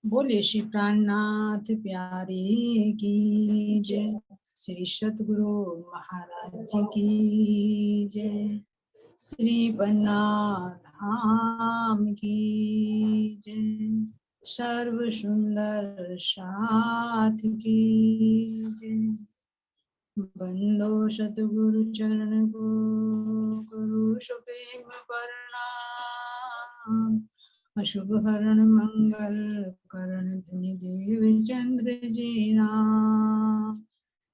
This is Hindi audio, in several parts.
बोले श्री प्राणनाथ प्यारे की जय। श्री सतगुरु महाराज जी की जय। श्री वननाथ धाम की जय। सर्व सुंदर साथ की जय। बंदो सतगुरु चरण को गुरु सुप्रेम प्रणाम। अशुभ हरण मंगल करण धनि देव चंद्र जी नाम।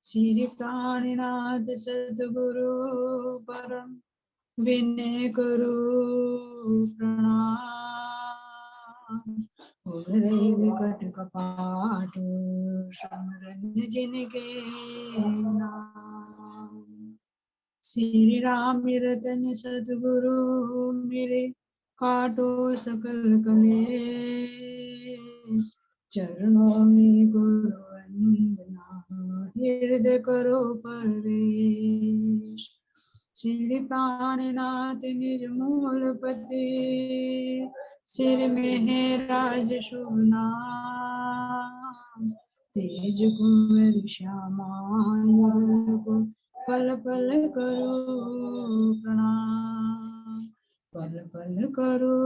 श्री प्राणनाथ सतगुरु परम विनय करो प्रणाम। उदय विकट कपाट समरन जिनके नाम। श्री राम रतन सतगुरु मेरे काटो सकल कलेश। चरणों में गुरु वंदना हृदय करो प्रवेश। श्री प्राणनाथ निर्मूल पति सिर में है राज शुभ नाम। तेज कुंवर श्यामा को पल पल करो प्रणाम। पल पल करो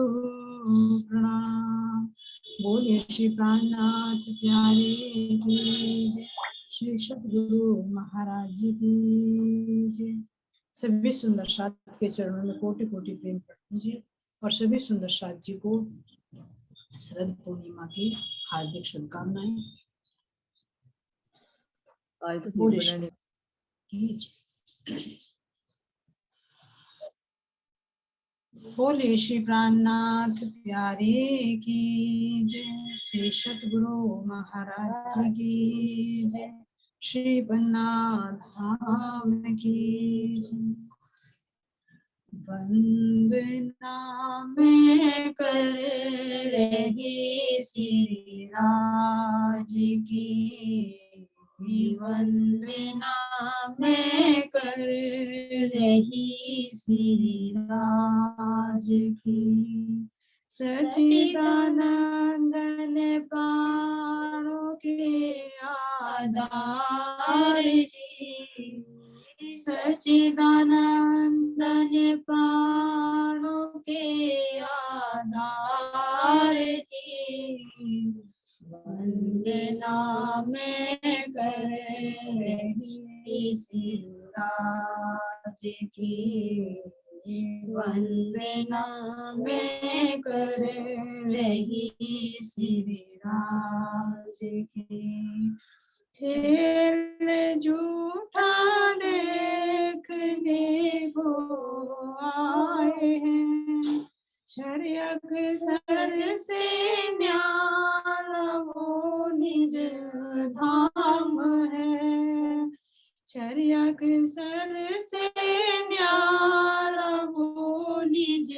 प्रणाम। बोले श्री प्राणनाथ प्यारे की जय। श्री सतगुरु महाराज जी की जय। सभी सुंदर साथ के चरणों में कोटि कोटि प्रेम कीजिए और सभी सुंदर साथ जी को शरद पूर्णिमा की हार्दिक शुभकामनाएं। बोले श्री प्राणनाथ प्यारे की जय। श्री सतगुरु महाराज जी की जय। श्री वननाथ धाम की जय। वंदना में कर रही श्री राज की। वंदना में कर रही श्री राज की। सच्चिदानंदन प्राणों के आधार जी। सच्चिदानंदन प्राणों के आधार जी। वंदना में कर रही श्री राज की। वंदना में कर रही श्री राज की। खेल झूठा देखने को आए हैं। छरियक सर से न्याला वो निज धाम है। छरियक सर से न्याला वो निज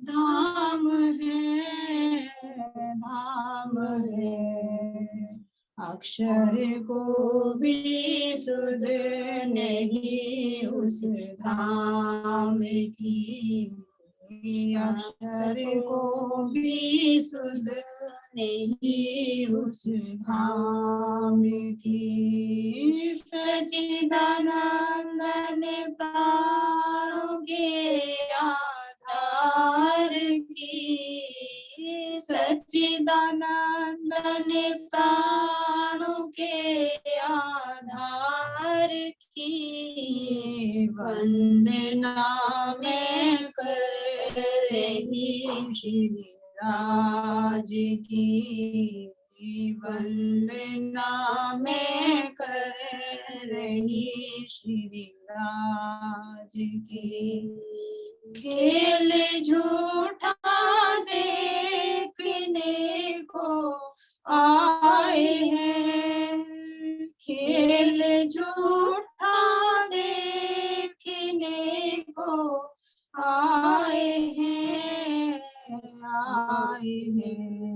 धाम है। धाम है अक्षर को भी सुध नहीं उस धाम की। अक्षर को भी सुध नहीं उस धाम की। सच्चिदानंदन प्राणों के आधार की। सच्चिदानंदन प्राणों के आधार की। वंदना में कर रही श्री राज की। वंदना में कर रही श्री राज की। खेल झूठा देखने को आए हैं। खेल झूठा देखने को आए हैं। आए हैं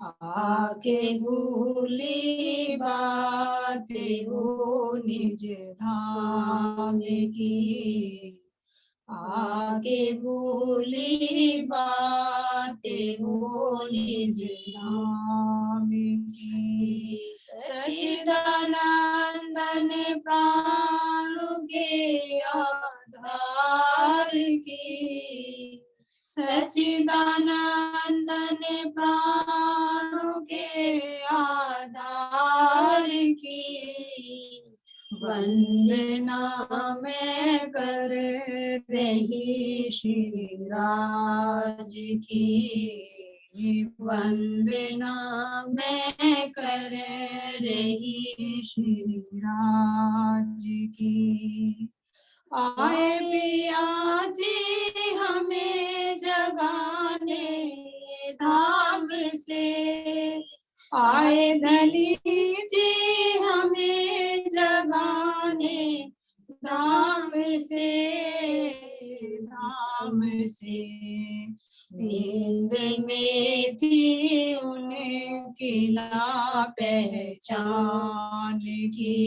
आके भूली बातें वो निज धाम की। आके भूली बातें हो निज धाम की। सच्चिदानंदन प्राण के आधार की। सच्चिदानंदन प्राण के आधार की। वंदना मैं कर रही श्री राज की। वंदना मैं कर रही श्री राज की। आए पिया जी हमें जगाने धाम से। आए धनी जी हमें जगाने धाम से। धाम से नींद में थी उनकी ना पहचान की।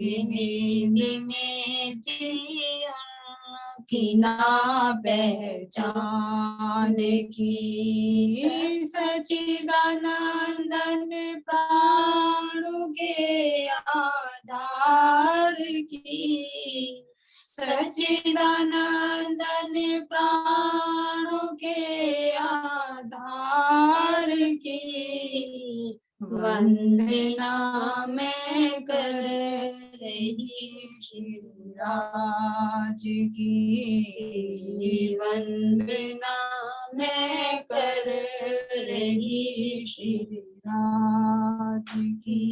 नींद में थी उनकी ना पहचान की। सच्चिदानंदन प्राण के आधार की। सच्चिदानंदन प्राण के आधार की। वंदना मैं कर रही श्री राज की। वंदना मैं कर रही श्री राज की।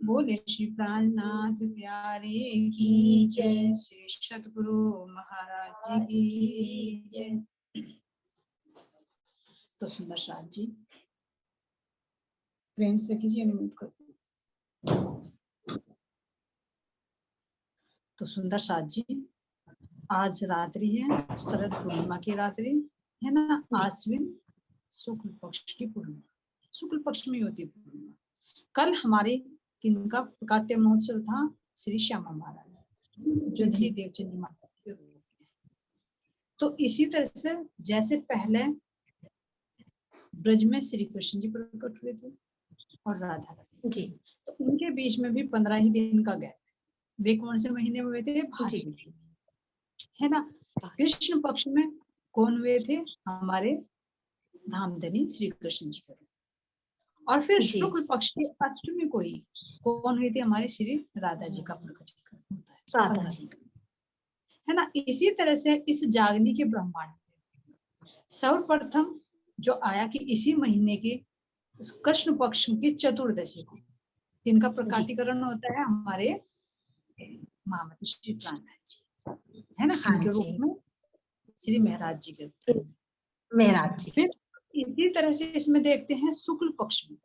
बोले श्री प्राणनाथ प्यारे की जय। श्री सतगुरु महाराज जी की जय। तो सुंदर साथ जी प्रेम से कीजिए अनम्यूट कर। तो सुंदर साथ जी आज रात्रि है, शरद पूर्णिमा की रात्रि है ना। आश्विन शुक्ल पक्ष की पूर्णिमा, शुक्ल पक्ष में होती पूर्णिमा। कल हमारे तिनका काट्य महोत्सव था श्री श्यामा महाराज जो धनी देवचंदी माता के रूप में। तो इसी तरह से जैसे पहले ब्रज में श्री कृष्ण जी प्रकट हुए थे और राधा रानी जी, तो उनके बीच में भी 15 ही दिन का गैप। वे कौन से महीने में हुए थे? भाद्र है ना। कृष्ण पक्ष में कौन हुए थे? हमारे धामधनी श्री कृष्ण जी के। और फिर शुक्ल पक्ष की अष्टमी को ही कौन हुए थे? हमारे श्री राधा जी का प्रकटीकरण होता है, राधा जी है ना। इसी तरह से इस जागनी के ब्रह्मांड सर्वप्रथम जो आया कि इसी महीने के कृष्ण पक्ष की चतुर्दशी को जिनका प्रकाटीकरण होता है हमारे महामती श्री प्राणनाथ जी है ना। इनके रूप में श्री महाराज जी के रूप में महाराज जी। फिर इसी तरह से इसमें देखते हैं शुक्ल पक्ष में,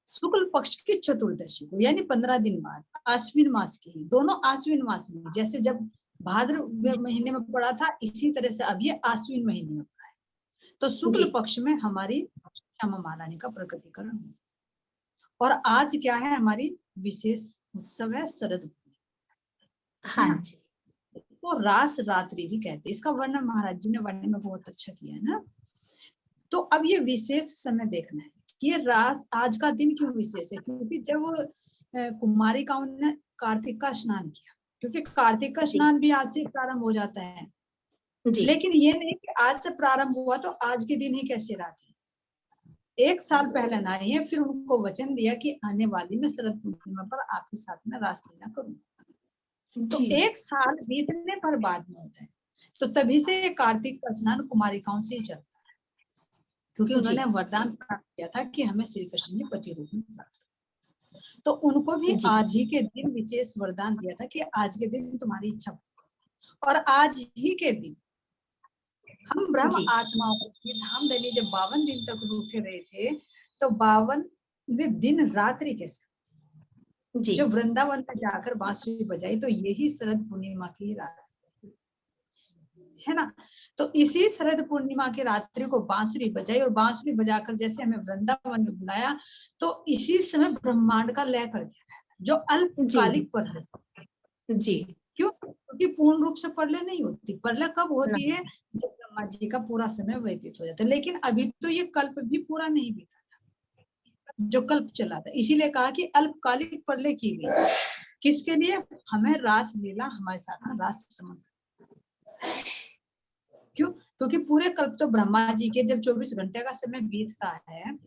शुक्ल पक्ष की चतुर्दशी को यानी 15 दिन बाद आश्विन मास की, दोनों आश्विन मास में, जैसे जब भाद्र महीने में पड़ा था इसी तरह से अब ये आश्विन महीने में पड़ा है। तो शुक्ल पक्ष में हमारी श्यामा महारानी का प्रकटीकरण हुआ। और आज क्या है? हमारी विशेष उत्सव है शरद पूर्णिमा। हाँ जी। तो रास रात्रि भी कहते हैं, इसका वर्णन महाराज जी ने वर्णन में बहुत अच्छा किया है ना। तो अब ये विशेष समय देखना है कि ये रास आज का दिन क्यों विशेष है, क्योंकि जब कुमारिकाओं ने कार्तिक का स्नान किया, क्योंकि कार्तिक का स्नान भी आज से प्रारंभ हो जाता है जी। लेकिन ये नहीं कि आज से प्रारंभ हुआ तो आज के दिन ही कैसे रात है। 1 साल पहले ना है, फिर उनको वचन दिया कि आने वाली मैं शरद पूर्णिमा पर आपके साथ में रासलीला करूंगा। तो 1 साल बीतने पर बाद में होता है। तो तभी से कार्तिक का स्नान कुमारिकाओं से ही चलता है, क्योंकि उन्होंने वरदान प्राप्त किया था कि हमें श्री कृष्ण जी पति रूप में प्राप्त। तो उनको भी आज ही के दिन विशेष वरदान दिया था कि आज के दिन तुम्हारी इच्छा। और आज ही के दिन हम ब्रह्म आत्माओं की धामधनी जब 52 दिन तक रुके रहे थे, तो 52 दिन रात्रि के साथ जो वृंदावन में जाकर बांसुरी बजाई, तो यही शरद पूर्णिमा की रात है ना। तो इसी शरद पूर्णिमा की रात्रि को बांसुरी बजाई और बांसुरी बजाकर जैसे हमें वृंदावन में बुलाया, तो इसी समय ब्रह्मांड का लय कर दिया जो अल्पकालिक पर है जी। क्यों? क्योंकि पूर्ण रूप से प्रलय नहीं होती। प्रलय कब होती है? जब ब्रह्मा जी का पूरा समय व्यतीत हो जाता है। लेकिन अभी तो ये कल्प भी पूरा नहीं बीता था, जो कल्प चला था। इसीलिए कहा कि अल्पकालिक प्रलय की गई। किसके लिए? हमें रास लीला हमारे साथ में रास संबंध। क्यों? क्योंकि पूरे कल्प तो ब्रह्मा जी के जब 24 घंटे का समय बीतता है,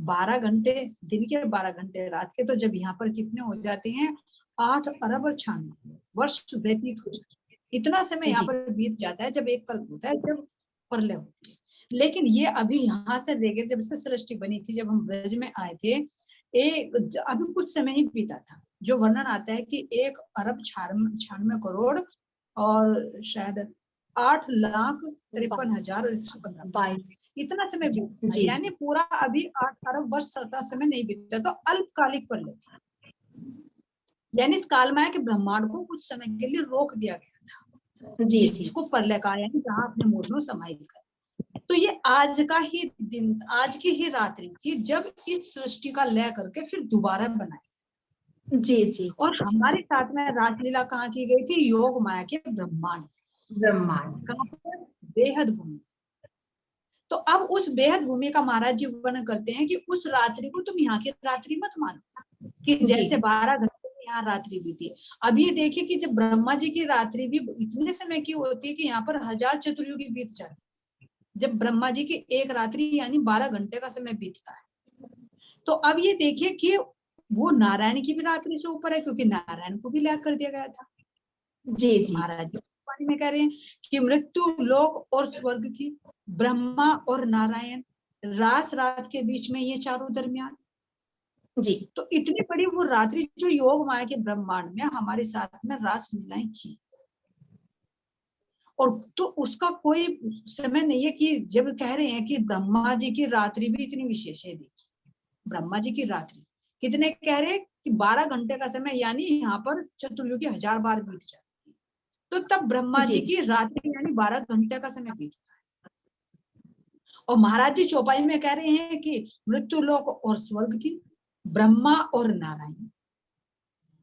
12 घंटे दिन के 12 घंटे रात के, तो जब यहाँ पर कितने हो जाते हैं? 8 अरब और 96 वर्ष व्यतीत हो जाते हैं। इतना समय यहाँ पर बीत जाता है जब एक कल्प होता है, जब प्रलय होती है। लेकिन ये अभी यहाँ से लेके जब से सृष्टि बनी थी, जब हम ब्रज में आए थे, अभी कुछ समय ही बीता था। जो वर्णन आता है कि 1 अरब 96 करोड़ और शायद 8,53,115 इतना समय बीता, यानी पूरा अभी 8 अरब वर्ष का समय नहीं बीता। तो अल्पकालिक प्रलय था, यानी इस काल माया के ब्रह्मांड को कुछ समय के लिए रोक दिया गया था। जी, इसको प्रलय कहा, यानी जहाँ अपने मूड में समाहित कर। तो ये आज का ही दिन, आज की ही रात्रि थी जब इस सृष्टि का लय करके फिर दोबारा बनाया। जी। और हमारे साथ में रासलीला कहाँ की गई थी? योग माया के ब्रह्मांड। कहाँ पर? बेहद भूमि। तो अब उस बेहद भूमि का महाराज जी वर्णन करते हैं कि उस रात्रि को तुम यहाँ की रात्रि मत मानो कि जैसे 12 घंटे में यहाँ रात्रि बीती। अब ये देखिए कि जब ब्रह्मा जी की रात्रि भी इतने समय की होती है कि यहाँ पर 1000 चतुर्युगी बीत जाती है, जब ब्रह्मा जी की एक रात्रि यानी 12 घंटे का समय बीतता है। तो अब ये देखिए कि वो नारायण की भी रात्रि से ऊपर है, क्योंकि नारायण को भी लय कर दिया गया था। जी महाराज जी में कह रहे हैं कि मृत्यु लोक और स्वर्ग की, ब्रह्मा और नारायण, रास रात के बीच में ये चारों दरमियान। जी, तो इतनी बड़ी वो रात्रि जो योग माया के ब्रह्मांड में हमारे साथ में रास लीलाएं की, और तो उसका कोई समय नहीं है कि जब कह रहे हैं कि ब्रह्मा जी की रात्रि भी इतनी विशेष है। देखिए ब्रह्मा जी की रात्रि कितने कह रहे हैं कि 12 घंटे का समय, यानी यहाँ पर चतुर्युगी 1000 बार बीत जाती है। तो तब ब्रह्मा जी की रात्रि यानी 12 घंटे का समय बीतता है। और महाराज जी चौपाई में कह रहे हैं कि मृत्यु लोक और स्वर्ग की, ब्रह्मा और नारायण,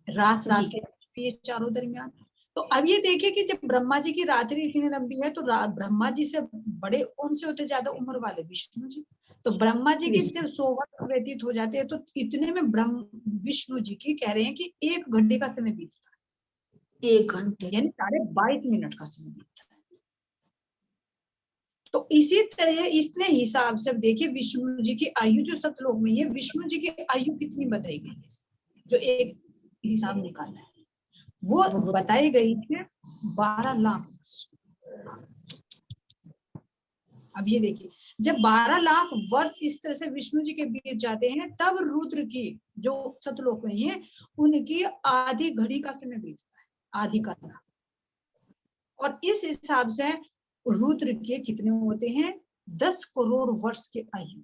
रास रात के ये चारों दरमियान। तो अब ये देखिए कि जब ब्रह्मा जी की रात्रि इतनी लंबी है, तो ब्रह्मा जी से बड़े कौन से होते? ज्यादा उम्र वाले विष्णु जी। तो ब्रह्मा जी की जब 100 वर्ष व्यतीत हो जाते हैं, तो इतने में विष्णु जी की कह रहे हैं कि 1 घंटे का समय बीतता है। 1 घंटे यानी 22.5 मिनट का समय बीतता है। तो इसी तरह इसने हिसाब से देखिए विष्णु जी की आयु जो सतलोक में है, विष्णु जी की आयु कितनी बताई गई है, जो एक हिसाब निकाला है, वो बताई गई है 12 लाख। अब ये देखिए जब 12 लाख वर्ष इस तरह से विष्णु जी के बीच जाते हैं, तब रुद्र की जो सतलोक में है उनकी आधी घड़ी का समय बीतता है, आधी का। और इस हिसाब से रुद्र के कितने होते हैं? 10 करोड़ वर्ष के आयु।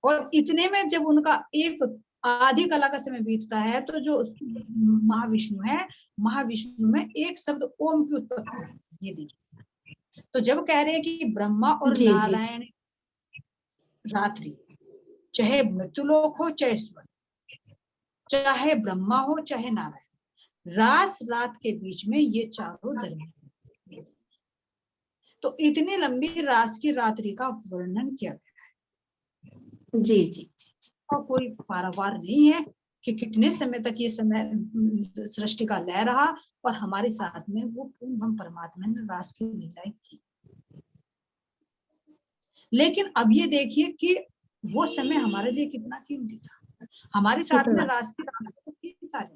और इतने में जब उनका एक आधी कला का समय बीतता है, तो जो महाविष्णु है, महाविष्णु में एक शब्द ओम की उत्पत्ति होती है। ये देखिए, तो जब कह रहे हैं कि ब्रह्मा और नारायण रात्रि, चाहे मृत्युलोक हो चाहे स्वर्ग, चाहे ब्रह्मा हो चाहे नारायण, रास रात के बीच में ये चारों दरमियान। तो इतनी लंबी रास की रात्रि का वर्णन किया गया है। जी जी और कोई पारावार नहीं है कि कितने समय तक ये समय सृष्टि का लय रहा, और हमारे साथ में वो पूर्ण परमात्मा ने रास की लीलाएं की। लेकिन अब ये देखिए कि वो समय हमारे लिए कितना कीमती था। हमारे साथ में रास की लीला,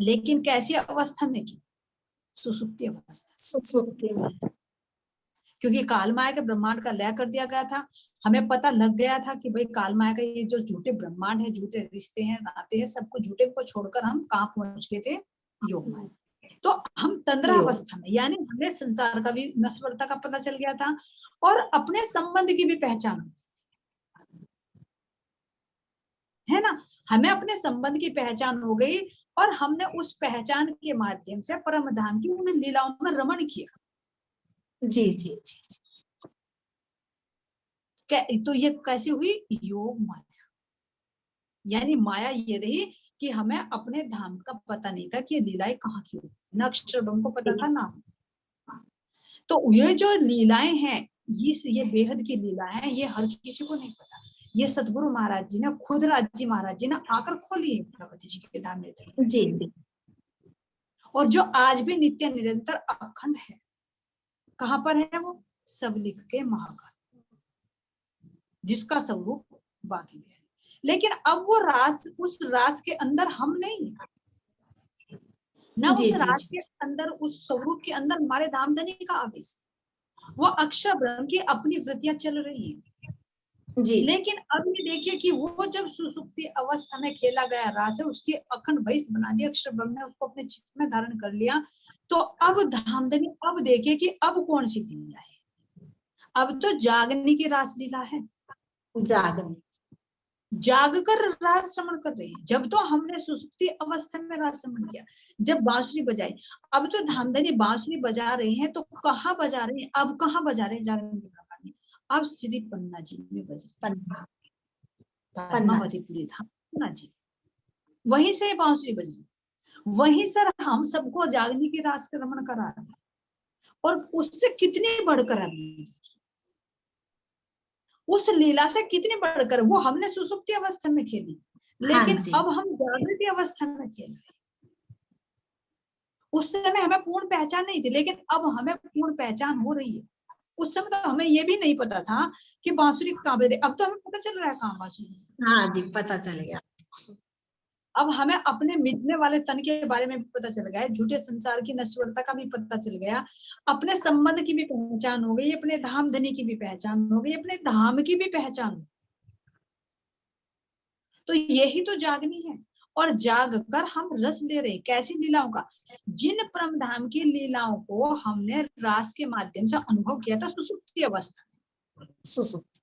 लेकिन कैसी अवस्था में की? सुसुप्ति अवस्था। क्योंकि काल माया के ब्रह्मांड का लय कर दिया गया था। हमें पता लग गया था कि भाई काल माया का ये जो झूठे ब्रह्मांड है, झूठे रिश्ते हैं, नाते हैं, सबको झूठे को छोड़कर हम कहाँ पहुंच गए थे? योग माया। तो हम तंद्रा अवस्था में, यानी हमें संसार का भी नश्वरता का पता चल गया था, और अपने संबंध की भी पहचान है ना। हमें अपने संबंध की पहचान हो गई, और हमने उस पहचान के माध्यम से परम धाम की उन लीलाओं में रमण किया। जी जी जी। तो ये कैसी हुई? योग माया। यानी माया ये रही कि हमें अपने धाम का पता नहीं था कि ये लीलाएं कहाँ की हुई, न अक्षर ब्रह्म को पता था ना। तो ये जो लीलाएं हैं, ये बेहद की लीला है, ये हर किसी को नहीं पता। ये सतगुरु महाराज जी ने खुद राज जी महाराज जी ने आकर खोली है भगवती जी के धाम में, जी जी। और जो आज भी नित्य निरंतर अखंड है। कहाँ पर है वो? सबलिख के महाकाल, जिसका स्वरूप बाकी है। लेकिन अब वो रास, उस रास के अंदर हम नहीं है ना, जी उस जी रास जी। के अंदर, उस स्वरूप के अंदर हमारे धामधनी का आवेश, वो अक्षर ब्रह्म की अपनी वृत्तियां चल रही है। जी लेकिन अब ये देखिए कि वो जब सुसुप्ति अवस्था में खेला गया रास है, उसकी अखंड बहिष्ठ बना दिया, अक्षर ब्रह्म ने उसको अपने चित्त में धारण कर लिया। तो अब धामधनी, अब देखिए कि अब कौन सी लीला है? अब तो जागने की रास लीला है, जागने, जाग कर रास श्रवण कर रहे हैं। जब तो हमने सुसुप्ति अवस्था में रास श्रवण किया, जब बांसुरी बजाई, अब तो धामधनी बांसुरी बजा रहे हैं, तो कहाँ बजा रहे हैं? अब कहाँ बजा रहे हैं जागरण के प्रकार में? अब श्री पन्ना जी में बज रहे हैं, पद्मावतीपुरी धाम पन्ना जी, वहीं से बांसुरी बज रही, वहीं सर हम सबको जागने की रास रमण करा रहे हैं। और उससे कितनी बढ़कर अभी, उस लीला से कितनी बढ़कर, वो हमने सुसुप्ति अवस्था में खेली, लेकिन हाँ जी। अब हम जागृति अवस्था में खेल रहे। उस समय हमें पूर्ण पहचान नहीं थी, लेकिन अब हमें पूर्ण पहचान हो रही है। उस समय तो हमें ये भी नहीं पता था कि बांसुरी कहाँ बज रही, अब तो हमें पता चल रहा है कहाँ बांसुरी। हाँ जी, पता चल गया। अब हमें अपने मिटने वाले तन के बारे में भी पता चल गया है, झूठे संसार की नश्वरता का भी पता चल गया, अपने संबंध की भी पहचान हो गई, अपने धाम धनी की भी पहचान हो गई, अपने धाम की भी पहचान हो। तो यही तो जागनी है, और जाग कर हम रस ले रहे। कैसी लीलाओं का? जिन परम धाम की लीलाओं को हमने रास के माध्यम से अनुभव किया था सुसुप्ति अवस्था। सुसुप्त,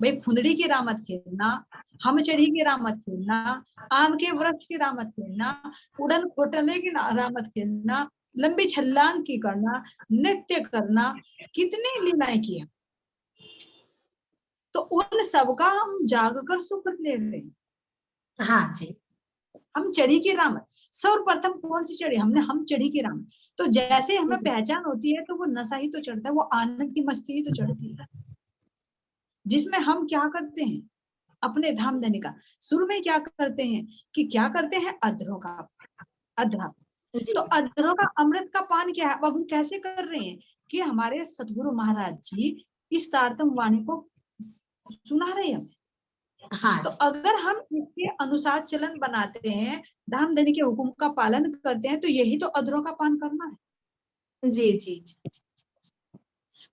भाई फुंदड़ी की रामत खेलना, हम चढ़ी की रामत खेलना, आम के वृक्ष की रामत खेलना, उड़न खोटले की रामत खेलना, लंबी छलांग की करना, नृत्य करना, कितनी लीलाएं की। तो उन सबका हम जागकर सुख ले रहे हैं। हाँ जी। हम चढ़ी की रामत, सर्वप्रथम कौन सी चढ़ी? हम चढ़ी की रामत। तो जैसे हमें पहचान होती है, तो वो नशा ही तो चढ़ता है, वो आनंद की मस्ती ही तो चढ़ती है, जिसमें हम क्या करते हैं? अपने धाम धनी का शुरू में क्या करते हैं कि क्या करते हैं? अधरों का अधरा। तो अधरों का अमृत का पान क्या है? अब हम कैसे कर रहे हैं कि हमारे सतगुरु महाराज जी इस तारतम वाणी को सुना रहे हैं। हाँ तो जी। अगर हम इसके अनुसार चलन बनाते हैं, धाम धनी के हुक्म का पालन करते हैं, तो यही तो अधरों का पान करना है। जी जी जी।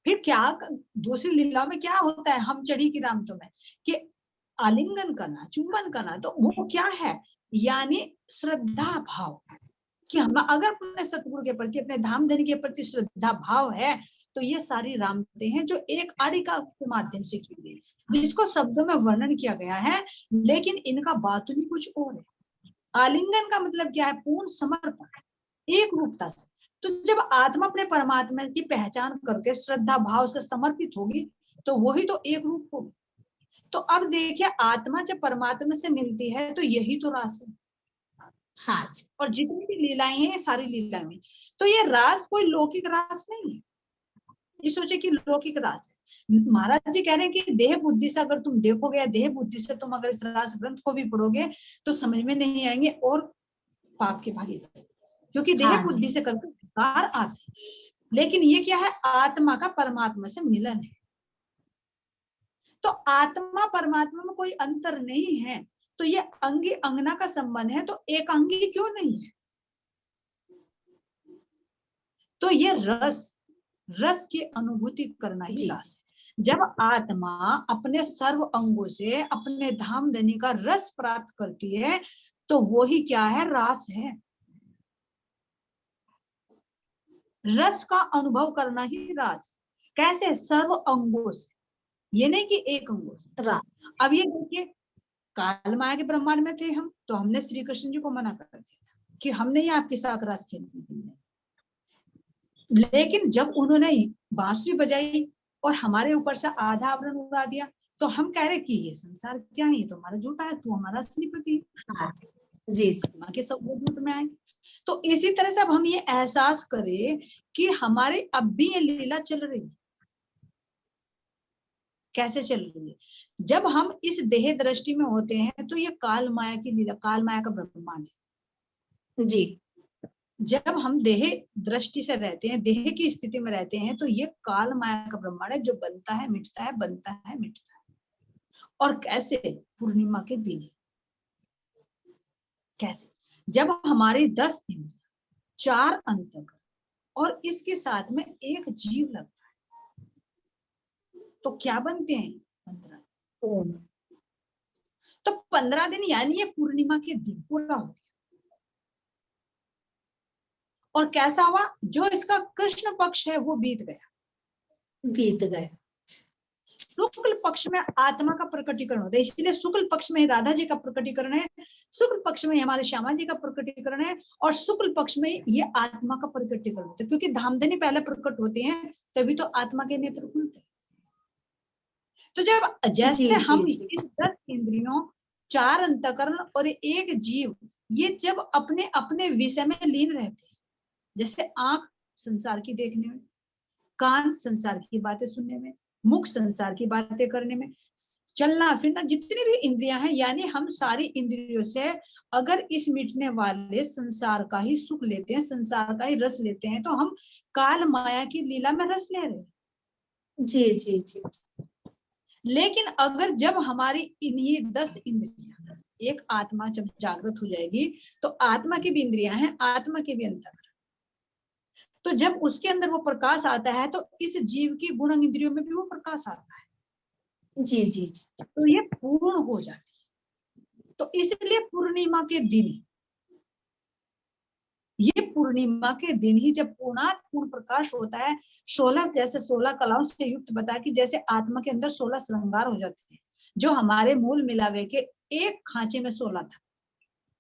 फिर क्या दूसरी लीला में क्या होता है? हम चढ़ी की राम तो में कि आलिंगन करना, चुंबन करना, तो वो क्या है? यानी श्रद्धा भाव, कि हम अगर अपने सतगुरु के प्रति, अपने धाम धनी के प्रति श्रद्धा भाव है, तो ये सारी रामते हैं जो एक आड़िका के माध्यम से की गई, जिसको शब्दों में वर्णन किया गया है, लेकिन इनका बात भी कुछ और है। आलिंगन का मतलब क्या है? पूर्ण समर्पण, एक रूपता से। तो जब आत्मा अपने परमात्मा की पहचान करके श्रद्धा भाव से समर्पित होगी, तो वही तो एक रूप होगी। तो अब देखिए, आत्मा जब परमात्मा से मिलती है, तो यही तो रास है। हाँ जी। और जितनी भी लीलाएं हैं, ये सारी लीलाएं, तो ये रास कोई लौकिक रास नहीं है, ये सोचे कि लौकिक रास है। महाराज जी कह रहे हैं कि देह बुद्धि से अगर तुम देखोगे, देह बुद्धि से तुम अगर इस रास ग्रंथ को भी पढ़ोगे, तो समझ में नहीं आएंगे और पाप के भागीदार, क्योंकि देह हाँ बुद्धि जी। से करके विकार आते हैं। लेकिन ये क्या है? आत्मा का परमात्मा से मिलन है। तो आत्मा परमात्मा में कोई अंतर नहीं है, तो ये अंगी अंगना का संबंध है, तो एकांगी क्यों नहीं है? तो ये रस की अनुभूति करना ही जी रास है। जब आत्मा अपने सर्व अंगों से अपने धाम धनी का रस प्राप्त करती है, तो वो ही क्या है? रास है। रस का अनुभव करना ही रास है। कैसे? सर्व अंगों से, ये नहीं कि एक अंगों से। अब ये देखिए, काल माया के ब्रह्मांड में थे हम, तो हमने श्री कृष्ण जी को मना कर दिया था कि हम नहीं आपके साथ रास खेलने। लेकिन जब उन्होंने बांसुरी बजाई और हमारे ऊपर से आधा आवरण उड़ा दिया, तो हम कह रहे कि ये संसार क्या है, ये तो हमारा झूठा है, तू हमारा असली पति है। हाँ जी जी आत्मा के सब वो झूठ में आए। तो इसी तरह से अब हम ये एहसास करें कि हमारे अब भी ये लीला चल रही है। कैसे चल रही है? जब हम इस देह दृष्टि में होते हैं तो ये काल माया की लीला, काल माया का ब्रह्मांड है। जी जब हम देह दृष्टि से रहते हैं, देह की स्थिति में रहते हैं, तो ये काल माया का ब्रह्मांड है जो बनता है मिटता है, बनता है मिटता है। और कैसे? पूर्णिमा के दिन। कैसे? जब हमारी 10 इंद्रियां, 4 अंतःकरण और इसके साथ में एक जीव लगता है, तो क्या बनते हैं? 15। तो 15 दिन यानी ये पूर्णिमा के दिन पूरा हो गया। और कैसा हुआ? जो इसका कृष्ण पक्ष है वो बीत गया, बीत गए। शुक्ल पक्ष में आत्मा का प्रकटीकरण होता है, इसलिए शुक्ल पक्ष में राधा जी का प्रकटीकरण है, शुक्ल पक्ष में हमारे श्यामा जी का प्रकटीकरण है, और शुक्ल पक्ष में ये आत्मा का प्रकटीकरण होता है। क्योंकि धामधनी पहले प्रकट होते हैं, तभी तो आत्मा के नेत्र खुलते हैं। तो जब जैसे जी हम जी इस 10 इंद्रियों, 4 अंतःकरण और एक जीव, ये जब अपने अपने विषय में लीन रहते हैं, जैसे आंख संसार की देखने में, कान संसार की बातें सुनने में, मुख संसार की बातें करने में, चलना फिरना, जितनी भी इंद्रियां हैं, यानी हम सारी इंद्रियों से अगर इस मिटने वाले संसार का ही सुख लेते हैं, संसार का ही रस लेते हैं, तो हम काल माया की लीला में रस ले रहे हैं। जी जी जी लेकिन अगर जब हमारी इन्हीं 10 इंद्रियां, एक आत्मा जब जागृत हो जाएगी, तो आत्मा की भी इंद्रियां हैं, आत्मा के भी अंतःकरण, तो जब उसके अंदर वो प्रकाश आता है, तो इस जीव की गुण इंद्रियों में भी वो प्रकाश आता है, जी जी जी तो ये पूर्ण हो जाती है। तो इसलिए पूर्णिमा के दिन, ये पूर्णिमा के दिन ही जब पूर्ण प्रकाश होता है, 16 जैसे 16 कलाओं से युक्त बता कि जैसे आत्मा के अंदर 16 श्रृंगार हो जाते हैं, जो हमारे मूल मिलावे के एक खांचे में 16 था,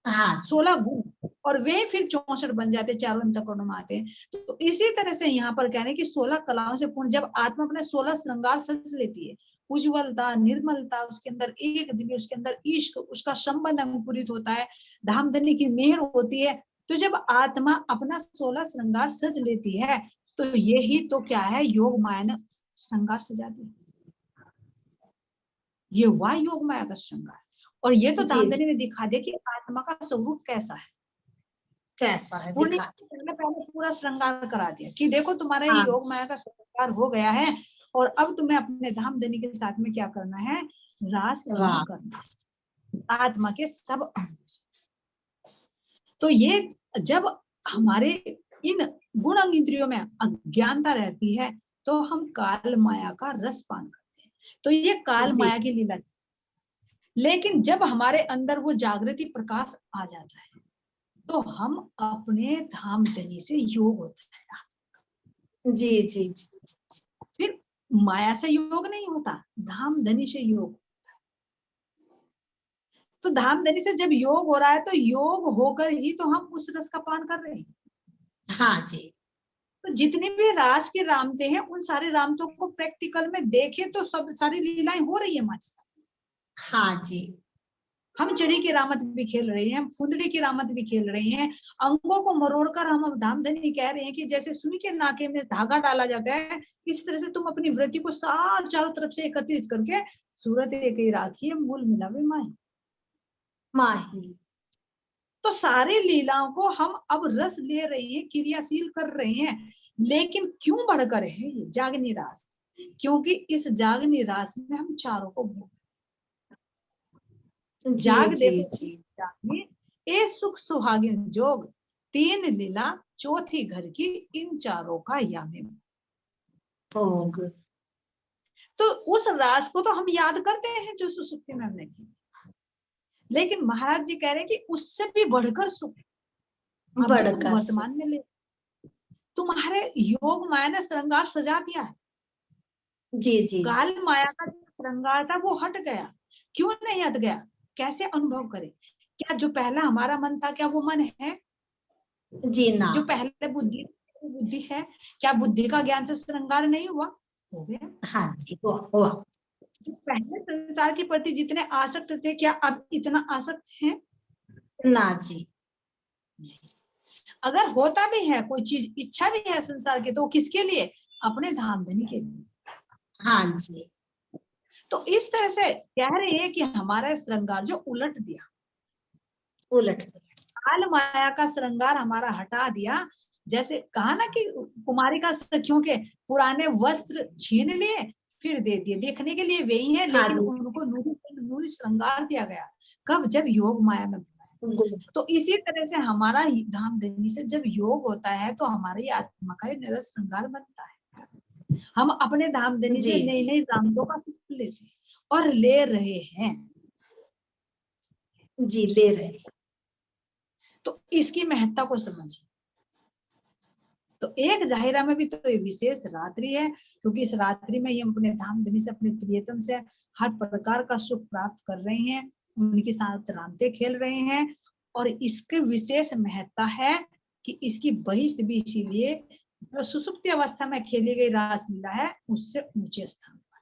हाँ 16 गुण, और वे फिर 64 बन जाते, चारों अंतःकरणों में आते हैं। तो इसी तरह से यहाँ पर कह रहे हैं कि 16 कलाओं से पूर्ण जब आत्मा अपने 16 श्रृंगार सज लेती है, उज्ज्वलता, निर्मलता, उसके अंदर एक दिव्य, उसके अंदर इश्क, उसका संबंध अंकुरित होता है, धामधनी की मेहर होती है, तो जब आत्मा अपना 16 श्रृंगार सज लेती है, तो यही तो क्या है, योग माया ने श्रृंगार सजा दिया, ये हुआ योग माया का श्रृंगार। और ये तो जी धामधनी जी ने दिखा दिया कि आत्मा का स्वरूप कैसा है। कैसा है पूर्णिमा दिखाते। पहले पहले पूरा श्रृंगार करा दिया कि देखो तुम्हारा ये हाँ योग माया का श्रृंगार हो गया है, और अब तुम्हें अपने धामधनी के साथ में क्या करना है, रास लीला वाह करना आत्मा के सब अंगों से। तो ये जब हमारे इन गुण अंग इंद्रियों में अज्ञानता रहती है, तो हम काल माया का रस पान करते हैं, तो ये काल जी माया की लीला। लेकिन जब हमारे अंदर वो जागृति प्रकाश आ जाता है, तो हम अपने धामधनी से योग होता है। जी जी जी फिर माया से योग नहीं होता, धामधनी से योग। तो धामधनी से जब योग हो रहा है, तो योग होकर ही तो हम उस रस का पान कर रहे हैं। हाँ जी तो जितने भी रास के रामते हैं, उन सारे रामतों को प्रैक्टिकल में देखें तो सब सारी लीलाएं हो रही है हमारे साथ। हाँ जी हम चिड़ी की रामत भी खेल रहे हैं, फुंदड़ी की रामत भी खेल रहे हैं, अंगों को मरोड़कर हम धामधनी कह रहे हैं कि जैसे सुई के नाके में धागा डाला जाता है, इस तरह से तुम अपनी वृत्ति को सार चारों तरफ से एकत्रित करके सूरत एक ही राखी है, मूल मिलावे माही। माही तो सारी लीलाओं को हम अब रस ले रहे हैं, क्रियाशील कर रहे हैं, लेकिन क्यों बढ़कर है ये जागनी रास, क्योंकि इस जागनी रास में हम चारों को भोग। जी जाग जी देखो जी जागनी, ए सुख सुहागिन जोग, 3 लीला चौथी घर की, इन चारों का यामे। भोग तो उस रास को तो हम याद करते हैं जो सुसुप्ति में हमने की, लेकिन महाराज जी कह रहे हैं कि उससे भी बढ़कर सुख अभी तुम बढ़कर से। वर्तमान में ले, तुम्हारे योग माया ने श्रृंगार सजा दिया है। जी जी काल जी माया का जो श्रृंगार था वो हट गया, क्यों नहीं हट गया, कैसे अनुभव करें? क्या जो पहला हमारा मन था, क्या वो मन है? जी ना जो पहले बुद्धि बुद्धि है, क्या बुद्धि का ज्ञान से श्रृंगार नहीं हुआ? हो गया। हाँ जी हुआ हुआ पहले संसार के प्रति जितने आसक्त थे, क्या अब इतना आसक्त हैं? ना जी। अगर होता भी है कोई चीज, इच्छा भी है संसार की, तो वो किसके लिए? अपने धाम धनी के लिए। हाँ जी। तो इस तरह से कह रही है कि हमारा श्रृंगार जो उलट दिया, उलट काल माया का श्रृंगार हमारा हटा दिया। जैसे कहा ना कि कुमारिका सखियों के पुराने वस्त्र छीन लिए, फिर दे दिए, देखने के लिए वही है, लेकिन उनको नूरी श्रृंगार दिया गया। कब? जब योग माया में बुलाया। तो इसी तरह से हमारा धाम धनी से जब योग होता है तो हमारी आत्मा का निरस श्रृंगार बनता है। हम अपने धाम धनी से नई नई रामों का सुख लेते और ले रहे हैं जी, ले रहे हैं। तो इसकी महत्ता को समझिए। तो एक जाहिरा में भी तो ये विशेष रात्रि है, क्योंकि इस रात्रि में ही हम अपने धाम धनी से, अपने प्रियतम से हर प्रकार का सुख प्राप्त कर रहे हैं, उनके साथ रामते खेल रहे हैं। और इसके विशेष महत्ता है कि इसकी बहिष्ठ भी इसीलिए जो सुसुप्ति अवस्था में खेली गई रासलीला है उससे ऊंचे स्थान पर,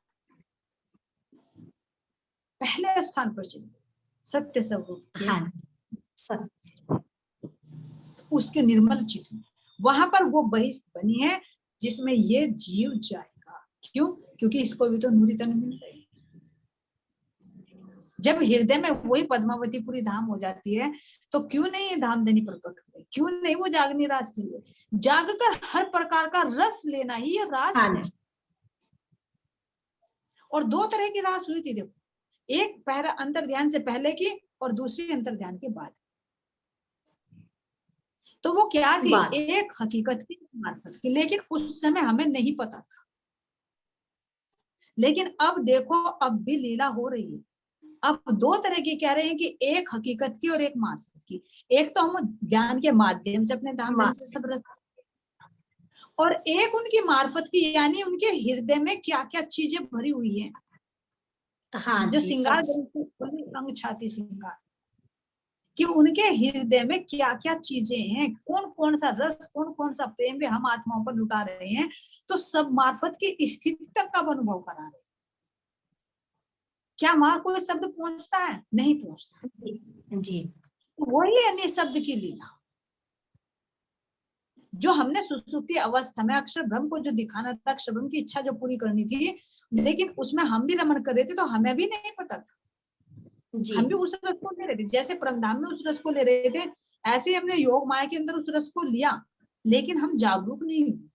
पहले स्थान पर चली गई सत्य स्वरूप। हाँ, सत्य। उसके निर्मल चित्त वहां पर वो बहिष्ठ बनी है जिसमें ये जीव जाएगा। क्यों? क्योंकि इसको भी तो नूरी तन मिल रही है। जब हृदय में वही पद्मावती पूरी धाम हो जाती है तो क्यों नहीं ये धाम धनी प्रकट हुए? क्यों नहीं वो जागनी रास के लिए? जागकर हर प्रकार का रस लेना ही ये रास है। और दो तरह की रास हुई थी, देखो, एक पहला अंतर ध्यान से पहले की और दूसरी अंतर ध्यान के बाद। तो वो क्या थी? एक हकीकत की मार्फत की, लेकिन उस समय हमें नहीं पता था। लेकिन अब देखो, अब भी लीला हो रही है। अब दो तरह की कह रहे हैं कि एक हकीकत की और एक मार्फत की। एक तो हम ज्ञान के माध्यम से अपने धाम धनी से सब रस, और एक उनकी मार्फत की, यानी उनके हृदय में क्या क्या चीजें भरी हुई है। हाँ, जो श्रृंगार अंग छाती श्रृंगार, कि उनके हृदय में क्या क्या चीजें हैं, कौन कौन सा रस, कौन कौन सा प्रेम भी हम आत्माओं पर लुटा रहे हैं। तो सब मार्फत की स्थिति तक का अनुभव करा रहे हैं। क्या वहां कोई शब्द पहुंचता है? नहीं पहुंचता जी। वही है निःशब्द की लीला, जो हमने सुसुप्ति अवस्था में अक्षर ब्रह्म को जो दिखाना था, अक्षर ब्रह्म की इच्छा जो पूरी करनी थी, लेकिन उसमें हम भी रमण कर रहे थे तो हमें भी नहीं पता था। हम भी उस रस को ले रहे थे, जैसे परमधाम में उस रस को ले रहे थे, ऐसे ही हमने योग माया के अंदर उस रस को लिया, लेकिन हम जागरूक नहीं हुए।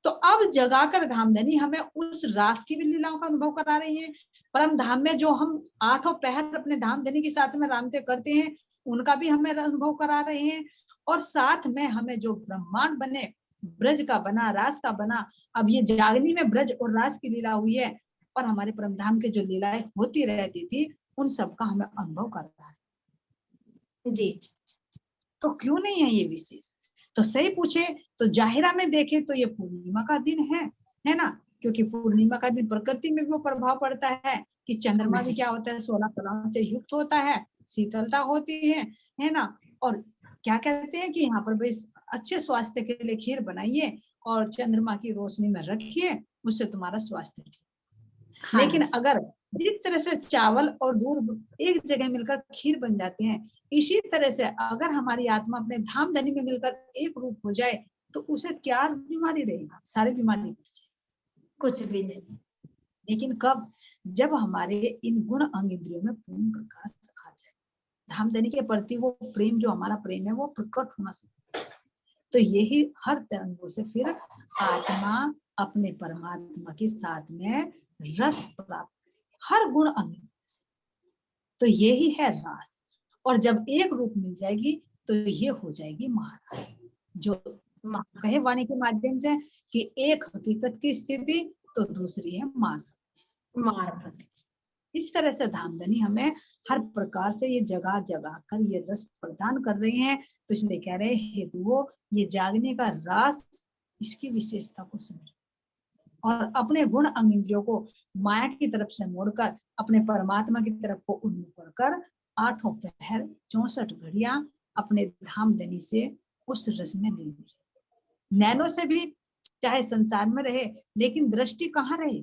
तो अब जगाकर धामधनी हमें उस रास की भी लीलाओं का अनुभव करा रही है। परम धाम में जो हम 8 पहर अपने धामधनी के साथ में रामते करते हैं, उनका भी हमें अनुभव करा रहे हैं। और साथ में हमें जो ब्रह्मांड बने, ब्रज का बना, रास का बना, अब ये जागनी में ब्रज और रास की लीला हुई है, और हमारे परम धाम के जो लीलाएं होती रहती थी उन सबका हमें अनुभव कर रहा है जी। तो क्यों नहीं है ये विशेष? तो सही पूछे तो जाहिरा में देखे तो ये पूर्णिमा का दिन है ना, क्योंकि पूर्णिमा का दिन प्रकृति में भी वो प्रभाव पड़ता है कि चंद्रमा भी क्या होता है, 16 कलाओं से युक्त होता है, शीतलता होती है ना। और क्या कहते हैं कि यहाँ पर भाई अच्छे स्वास्थ्य के लिए खीर बनाइए और चंद्रमा की रोशनी में रखिए, उससे तुम्हारा स्वास्थ्य ठीक। लेकिन अगर जिस तरह से चावल और दूध एक जगह मिलकर खीर बन जाते हैं, इसी तरह से अगर हमारी आत्मा अपने धाम धनी में मिलकर एक रूप हो जाए तो उसे क्या बीमारी रहेगी? सारी बीमारी कुछ भी नहीं। लेकिन कब? जब हमारे इन गुण अंग इंद्रियों में पूर्ण प्रकाश आ जाए, धाम धनी के प्रति वो प्रेम, जो हमारा प्रेम है वो प्रकट होना शुरू, तो यही हर तरंगों से फिर आत्मा अपने परमात्मा के साथ में रस प्राप्त, हर गुण अंग। तो यही है रास। और जब एक रूप मिल जाएगी तो ये हो जाएगी महाराज, जो कहे वाणी के माध्यम से कि एक हकीकत की स्थिति तो दूसरी है मार्फत। इस तरह से धामधनी हमें हर प्रकार से ये जगह जगह कर ये रस प्रदान कर रहे हैं। तो इसलिए कह रहे हैं हेतुओं, ये जागने का रास, इसकी विशेषता को समझो और अपने गुण अंग इंद्रियों को माया की तरफ से मोड़कर अपने परमात्मा की तरफ को उन्मुख कर 8 पहर 64 घड़ियां अपने धामधनी से उस रस में लीजिए। नैनो से भी चाहे संसार में रहे, लेकिन दृष्टि कहाँ रहे?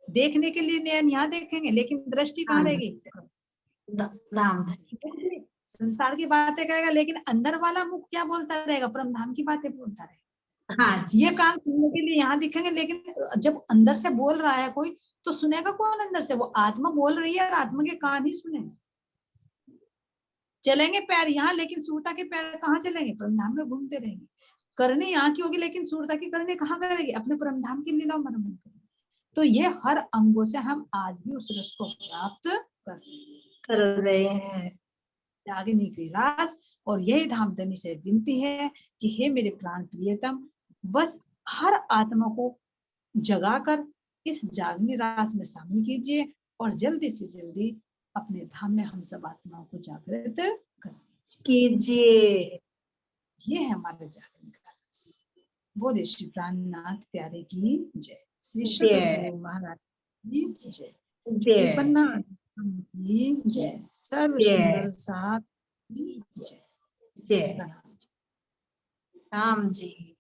देखने के लिए नयन यहाँ देखेंगे, लेकिन दृष्टि कहाँ हाँ जी। रहेगी? धाम धनी। संसार की बातें करेगा, लेकिन अंदर वाला मुख क्या बोलता रहेगा? परम धाम की बातें बोलता रहेगा। हाँ जी। ये कान सुनने के लिए यहाँ दिखेंगे, लेकिन जब अंदर से बोल रहा है कोई, तो सुनेगा कौन अंदर से? वो आत्मा बोल रही है और आत्मा के कान ही सुनेंगे। चलेंगे पैर यहाँ, लेकिन सूरता के पैर कहाँ चलेंगे? परमधाम में घूमते रहेंगे। करनी यहाँ की होगी, लेकिन सूरता की करनी कहाँ करेगी? अपने परमधाम की लीला में रमण करेगी। तो ये हर अंगों से हम आज भी उस रस को प्राप्त कर रहे हैं। आगे निकली रास। और यही धामधनी से विनती है कि हे मेरे प्राण प्रियतम, बस हर आत्मा को जगाकर इस जागनी रास में शामिल कीजिए, और जल्दी से जल्दी अपने धाम में हम सब आत्माओं को जागृत कीजिए। ये है हमारा जागरण का रास। बोले श्री प्राणनाथ प्यारे की जय। श्री सद्गुरु महाराज की जय। श्री पन्ना की जय। सर्व सुंदर साथ की जय। जय राम जी।